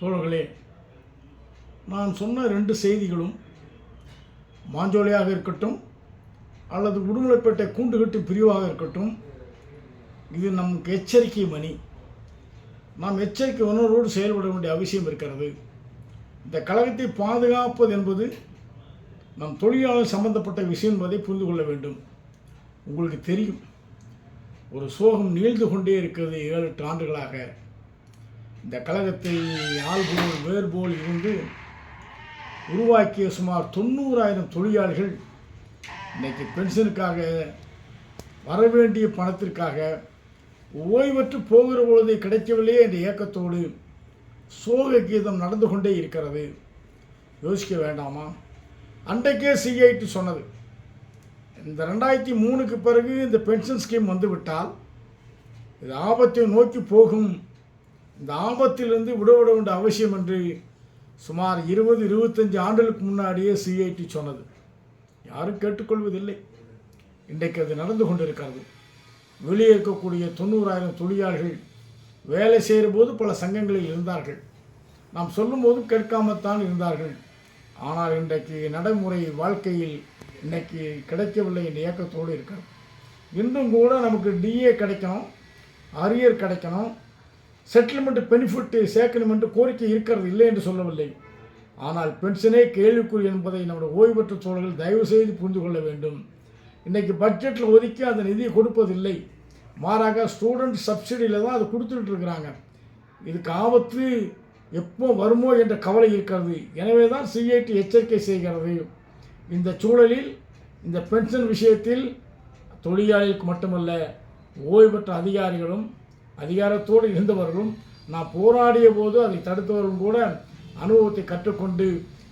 தோழர்களே, நான் சொன்ன 2 செய்திகளும் மாஞ்சோலையாக இருக்கட்டும் அல்லது உடுமலைப்பேட்டை கூண்டுகட்டு பிரிவாக இருக்கட்டும், இது நமக்கு எச்சரிக்கை மணி. நாம் எச்சரிக்கை உணர்வோடு செயல்பட வேண்டிய அவசியம் இருக்கிறது. இந்த கழகத்தை பாதுகாப்பது என்பது நம் தொழிலாளர் சம்பந்தப்பட்ட விஷயம் என்பதை புரிந்து கொள்ள வேண்டும். உங்களுக்கு தெரியும், ஒரு சோகம் நீழ்ந்து கொண்டே இருக்கிறது 7-8 ஆண்டுகளாக. இந்த கழகத்தை ஆள்போல் வேர்போல் இருந்து உருவாக்கிய சுமார் 90,000 தொழிலாளிகள் இன்றைக்கி பென்ஷனுக்காக வரவேண்டிய பணத்திற்காக ஓய்வற்று போகிற பொழுது கிடைக்கவில்லையே என்ற ஏக்கத்தோடு சோக கீதம் நடந்து கொண்டே இருக்கிறது. யோசிக்க வேண்டாமா? அன்றைக்கே சிஐடி சொன்னது, இந்த 2003க்கு பிறகு இந்த பென்ஷன் ஸ்கீம் வந்துவிட்டால் இது ஆபத்தை நோக்கி போகும், இந்த ஆபத்திலிருந்து விடுபட வேண்டிய அவசியம் என்று சுமார் 20-25 ஆண்டுகளுக்கு முன்னாடியே சிஐடி சொன்னது. யாரும் கேட்டுக்கொள்வதில்லை. இன்றைக்கு அது நடந்து கொண்டிருக்கிறது. வெளியே இருக்கக்கூடிய 90,000 தொழிலாளர்கள் வேலை செய்கிற போது பல சங்கங்களில் இருந்தார்கள். நாம் சொல்லும்போது கேட்காமத்தான் இருந்தார்கள். ஆனால் இன்றைக்கு நடைமுறை வாழ்க்கையில் இன்றைக்கி கிடைக்கவில்லை என்ற இயக்கத்தோடு இருக்கிறது. இன்றும் கூட நமக்கு டிஏ கிடைக்கணும், அரியர் கிடைக்கணும், செட்டில்மெண்ட் பெனிஃபிட் சேர்க்கணும் என்று கோரிக்கை இருக்கிறது, இல்லை என்று சொல்லவில்லை. ஆனால் பென்ஷனே கேள்விக்குறி என்பதை நம்முடைய ஓய்வு பெற்ற தோழர்கள் தயவு செய்து புரிந்து கொள்ள வேண்டும். இன்றைக்கி பட்ஜெட்டில் ஒதுக்கி அந்த நிதியை கொடுப்பதில்லை, மாறாக ஸ்டூடெண்ட் சப்சிடியில் தான் அது கொடுத்துட்டு இருக்கிறாங்க. இதுக்கு ஆபத்து எப்போ வருமோ என்ற கவலை இருக்கிறது. எனவே தான் சிஐடி எச்சரிக்கை செய்கிறது. இந்த சூழலில் இந்த பென்ஷன் விஷயத்தில் தொழிலாளிகளுக்கு மட்டுமல்ல, ஓய்வு பெற்ற அதிகாரிகளும் அதிகாரத்தோடு இருந்தவர்களும் நான் போராடிய போது அதை தடுத்தவர்களும் கூட அனுபவத்தை கற்றுக்கொண்டு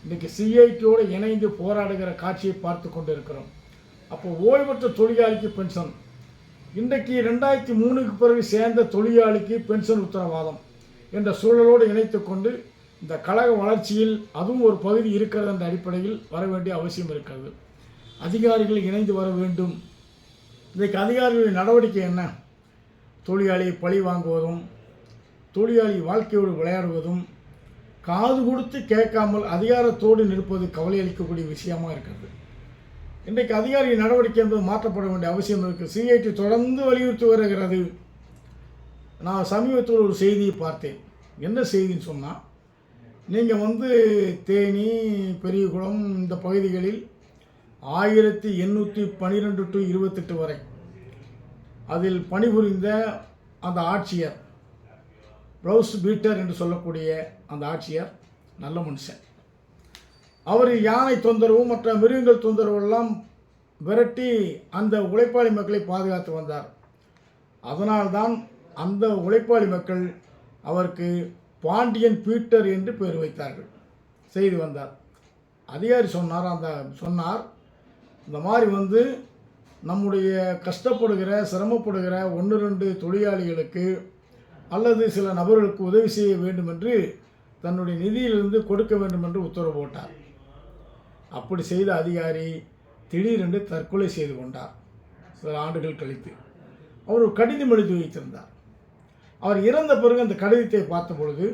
இன்றைக்கி சிஐடியோடு இணைந்து போராடுகிற காட்சியை பார்த்து கொண்டு இருக்கிறோம். அப்போ ஓய்வு பெற்ற தொழிலாளிக்கு பென்ஷன், இன்றைக்கு 2003க்கு பிறகு சேர்ந்த தொழிலாளிக்கு பென்ஷன் உத்தரவாதம் என்ற சூழலோடு இணைத்து கொண்டு இந்த கழக வளர்ச்சியில் அதுவும் ஒரு பகுதி இருக்கிறது என்ற அடிப்படையில் வர வேண்டிய அவசியம் இருக்கிறது. அதிகாரிகள் இணைந்து வர வேண்டும். இன்றைக்கு அதிகாரிகளின் நடவடிக்கை என்ன? தொழிலாளியை பழி வாங்குவதும், தொழிலாளி வாழ்க்கையோடு விளையாடுவதும், காது கொடுத்து கேட்காமல் அதிகாரத்தோடு நிற்பது கவலை அளிக்கக்கூடிய விஷயமாக இருக்கிறது. இன்றைக்கு அதிகாரி நடவடிக்கை என்பது மாற்றப்பட வேண்டிய அவசியம் இருக்குது. சிஐடி தொடர்ந்து வலியுறுத்தி வருகிறது. நான் சமீபத்தில் ஒரு செய்தியை பார்த்தேன். என்ன செய்தின்னு சொன்னால், நீங்கள் தேனி, பெரியகுளம் இந்த பகுதிகளில் 1812 to 28 வரை அதில் பணிபுரிந்த அந்த ஆட்சியர், ப்ரௌஸ் பீட்டர் என்று சொல்லக்கூடிய அந்த ஆட்சியர் நல்ல மனுஷன். அவர் யானை தொந்தரவு மற்ற மிருகங்கள் தொந்தரவெல்லாம் விரட்டி அந்த உழைப்பாளி மக்களை பாதுகாத்து வந்தார். அதனால்தான் அந்த உழைப்பாளி மக்கள் அவருக்கு பாண்டியன் பீட்டர் என்று பெயர் வைத்தார்கள். செய்து வந்தார். அதிகாரி சொன்னார் இந்த மாதிரி நம்முடைய கஷ்டப்படுகிற சிரமப்படுகிற 1-2 தொழிலாளிகளுக்கு அல்லது சில நபர்களுக்கு உதவி செய்ய வேண்டும் என்று தன்னுடைய நிதியிலிருந்து கொடுக்க வேண்டும் என்று உத்தரவு போட்டார். அப்படி செய்த அதிகாரி திடீரென்று தற்கொலை செய்து கொண்டார். சில ஆண்டுகள் கழித்து அவர் ஒரு கடிதம் எழுதி வைத்திருந்தார். அவர் இறந்த பிறகு அந்த கடிதத்தை பார்த்த பொழுது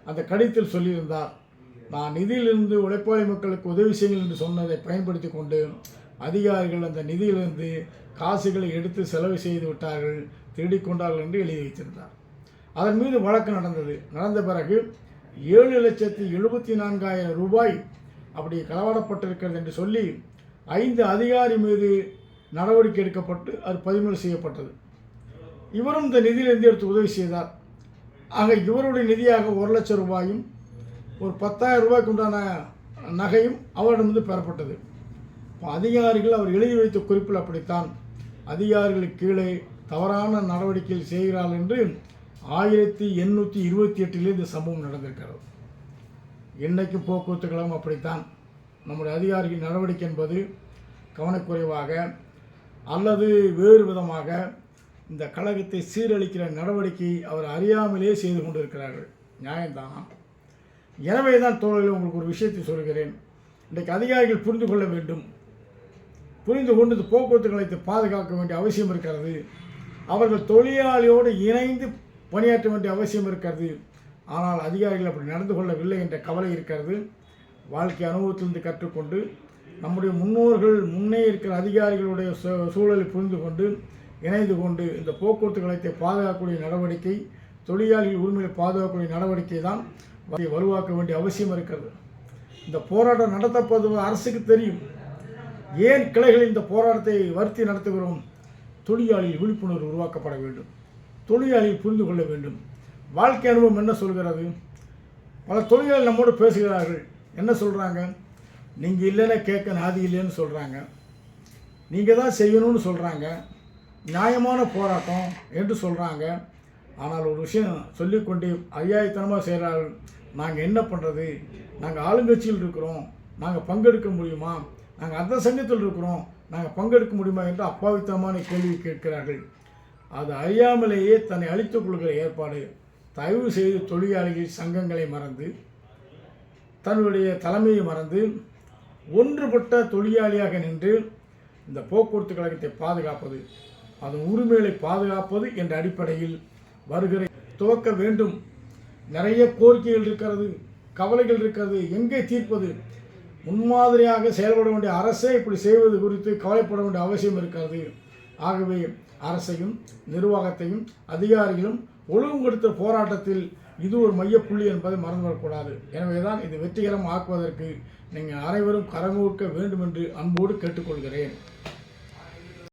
அந்த கடிதத்தில் சொல்லியிருந்தார், நான் நிதியிலிருந்து உழைப்பாளி மக்களுக்கு உதவி செய்யுங்கள் என்று சொன்னதை பயன்படுத்தி கொண்டு அதிகாரிகள் அந்த நிதியிலிருந்து காசுகளை எடுத்து செலவு செய்து விட்டார்கள், திருடிக்கொண்டார்கள் என்று எழுதி வைத்திருந்தார். அதன் மீது வழக்கு நடந்தது. நடந்த பிறகு 7,74,000 ரூபாய் அப்படி களவாடப்பட்டிருக்கிறது என்று சொல்லி 5 அதிகாரி மீது நடவடிக்கை எடுக்கப்பட்டு அது பறிமுதல் செய்யப்பட்டது. இவரும் இந்த நிதியிலிருந்து எடுத்து உதவி செய்தார். ஆக இவருடைய நிதியாக 1 லட்சம் ரூபாயும் ஒரு 10,000 ரூபாய்க்கு உண்டான நகையும் அவரிடமிருந்து பெறப்பட்டது. அதிகாரிகள் அவர் எழுதி வைத்த குறிப்பில் அப்படித்தான் அதிகாரிகளுக்கு கீழே தவறான நடவடிக்கைகள் செய்கிறார்கள் என்று 1828 இந்த சம்பவம் நடந்திருக்கிறது. இன்றைக்கும் போக்குவரத்து கழகம் அப்படித்தான். நம்முடைய அதிகாரிகள் நடவடிக்கை என்பது கவனக்குறைவாக அல்லது வேறு விதமாக இந்த கழகத்தை சீரழிக்கிற நடவடிக்கை அவர் அறியாமலே செய்து கொண்டிருக்கிறார்கள். நியாயம்தானா? எனவே தான் தோழர்கள் உங்களுக்கு ஒரு விஷயத்தை சொல்கிறேன். இன்றைக்கு அதிகாரிகள் புரிந்து கொள்ள வேண்டும். புரிந்து கொண்டு இந்த போக்குவரத்து கழகத்தை பாதுகாக்க வேண்டிய அவசியம் இருக்கிறது. அவர்கள் தொழிலாளியோடு இணைந்து பணியாற்ற வேண்டிய அவசியம் இருக்கிறது. ஆனால் அதிகாரிகள் அப்படி நடந்து கொள்ளவில்லை என்ற கவலை இருக்கிறது. வாழ்க்கை அனுபவத்திலிருந்து கற்றுக்கொண்டு நம்முடைய முன்னோர்கள் முன்னே இருக்கிற அதிகாரிகளுடைய சூழலை புரிந்து கொண்டு இணைந்து கொண்டு இந்த போக்குவரத்து கழகத்தை பாதுகாக்கக்கூடிய நடவடிக்கை, தொழிலாளர்கள் உரிமையை பாதுகாக்கக்கூடிய நடவடிக்கை தான் வலுவாக்க வேண்டிய அவசியம் இருக்கிறது. இந்த போராட்டம் நடத்தப்படுவது அரசுக்கு தெரியும். ஏன் கிளைகளில் இந்த போராட்டத்தை வருத்தி நடத்துகிறோம்? தொழிலாளிகள் விழிப்புணர்வு உருவாக்கப்பட வேண்டும். தொழிலாளிகள் புரிந்து கொள்ள வேண்டும். வாழ்க்கை அனுபவம் என்ன சொல்கிறது? பல தொழிலாளர்கள் நம்மோடு பேசுகிறார்கள். என்ன சொல்கிறாங்க? நீங்கள் இல்லைன்னா கேட்க நாதி இல்லைன்னு சொல்கிறாங்க. நீங்கள் தான் செய்யணும்னு சொல்கிறாங்க. நியாயமான போராட்டம் என்று சொல்கிறாங்க. ஆனால் ஒரு விஷயம் சொல்லிக்கொண்டே ஐயாயிரத்தனமாக செய்கிறார்கள். நாங்கள் என்ன பண்ணுறது? நாங்கள் ஆளுங்கட்சியில் இருக்கிறோம், நாங்கள் பங்கெடுக்க முடியுமா? நாங்கள் அந்த சங்கத்தில் இருக்கிறோம், நாங்கள் பங்கெடுக்க முடியுமா என்று அப்பாவித்தனமான கேள்வி கேட்கிறார்கள். அது அறியாமலேயே தன்னை அழித்துக் கொள்கிற ஏற்பாடு. தயவு செய்து தொழிலாளிகள் சங்கங்களை மறந்து, தன்னுடைய தலைமையை மறந்து, ஒன்றுபட்ட தொழிலாளியாக நின்று இந்த போக்குவரத்து கழகத்தை பாதுகாப்பது, அதன் உரிமைகளை பாதுகாப்பது என்ற அடிப்படையில் வருகிற துவக்க வேண்டும். நிறைய கோரிக்கைகள் இருக்கிறது, கவலைகள் இருக்கிறது. எங்கே தீர்ப்பது? முன்மாதிரியாக செயல்பட வேண்டிய அரசே இப்படி செய்வது குறித்து கவலைப்பட வேண்டிய அவசியம் இருக்கிறது. ஆகவே அரசையும் நிர்வாகத்தையும் அதிகாரிகளும் ஒழுங்குபடுத்த போராட்டத்தில் இது ஒரு மையப்புள்ளி என்பதை மறந்துவிடக்கூடாது. எனவே தான் இது வெற்றிகரம் ஆக்குவதற்கு நீங்கள் அனைவரும் கரங்கோர்க்க வேண்டும் என்று அன்போடு கேட்டுக்கொள்கிறேன்.